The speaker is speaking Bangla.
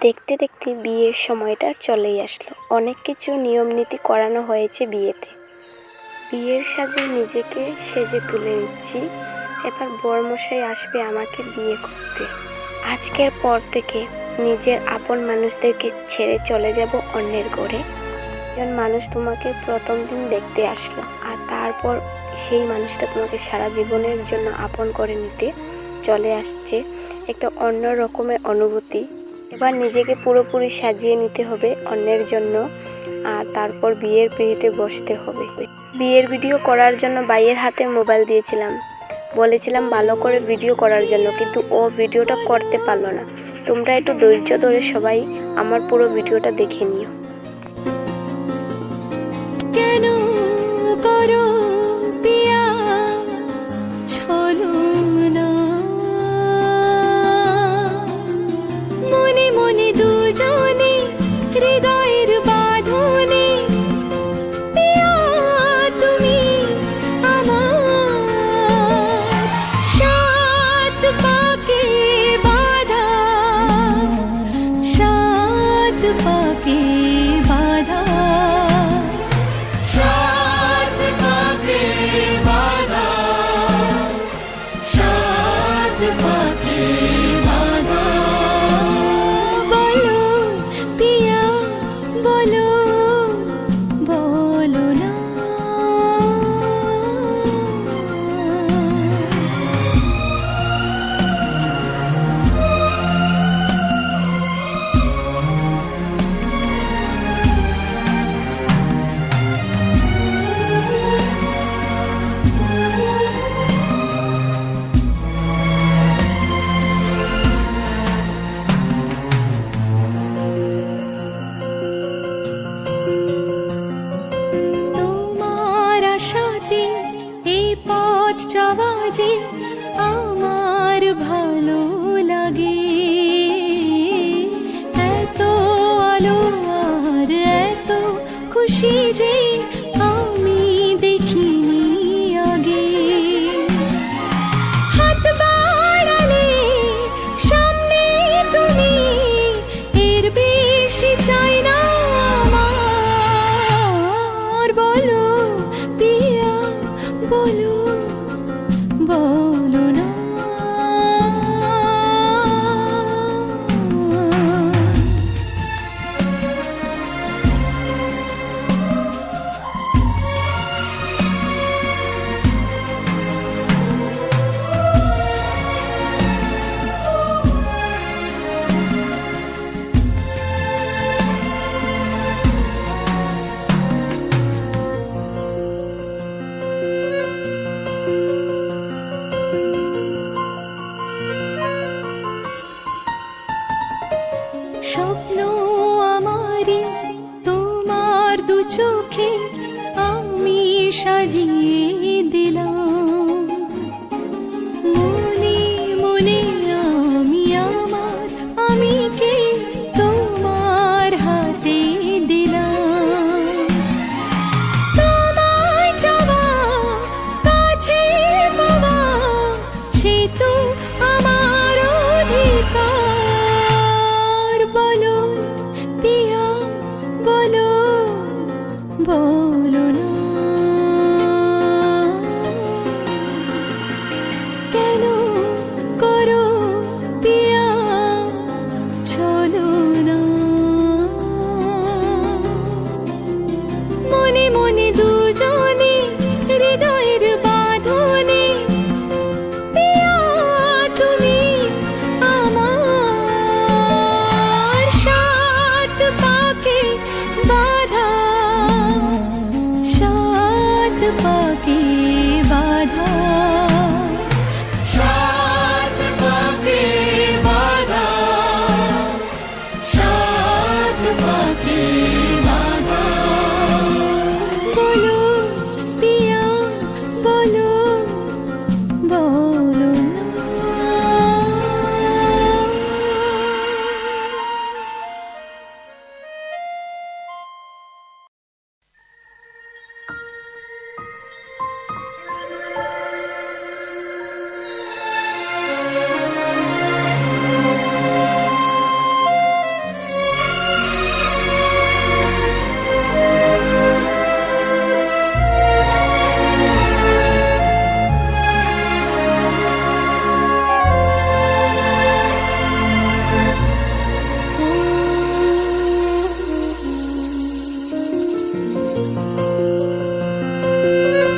দেখতে দেখতে বিয়ের সময়টা চলেই আসলো। অনেক কিছু নিয়ম নীতি করানো হয়েছে বিয়েতে। বিয়ের সাজে নিজেকে সেজে তুলে নিচ্ছি। এবার বরমশাই আসবে আমাকে বিয়ে করতে। আজকের পর থেকে নিজের আপন মানুষদেরকে ছেড়ে চলে যাব অন্যের ঘরে। একজন মানুষ তোমাকে প্রথম দিন দেখতে আসলো, আর তারপর সেই মানুষটা তোমাকে সারা জীবনের জন্য আপন করে নিতে চলে আসছে। একটা অন্য রকমের অনুভূতি। এবার নিজেকে পুরোপুরি সাজিয়ে নিতে হবে অন্যের জন্য, আর তারপর বিয়ের পিঁড়িতে বসতে হবে। বিয়ের ভিডিও করার জন্য ভাইয়ের হাতে মোবাইল দিয়েছিলাম, বলেছিলাম ভালো করে ভিডিও করার জন্য, কিন্তু ও ভিডিওটা করতে পারলো না। তোমরা একটু ধৈর্য ধরে সবাই আমার পুরো ভিডিওটা দেখে নিও। কেন করো পিয়া ছলো না, মনে মনে দুজনে হৃদয়ের বাঁধনে পিয়া তুমি আমার সাত পাকে বাঁধা, সাত পাকে বাঁধা, সাত পাকে বাঁধা, সাত পাকে বাঁধা। বলো পিয়া বলো, বলো না। তোমার আশাতে এই পথ যাওয়া যে আমার ভালো লাগে। এত আলো আর এত খুশি যে আমি দেখিনি আগে। হাত বাড়ালে সামনে তুমি, এর বেশি চাই না আমার। বলো পিয়া বলো, বলো না। স্বপ্ন আমারই তোমার দু চোখে আমি সাজিয়ে দিলাম। মনে মনে আমি আমার আমিকে তোমার হাতে দিলাম। তোমায় চাওয়া কাছে পাওয়া সে তো আমার অধিকার। বলো পিয়া বলো, বলো না। কেন করো পিয়া ছলো না, মনে মনে দুজনে হৃদয়ের বাঁধনে পিয়া তুমি আমার সাত পাকে বাঁধা, সাত পাকে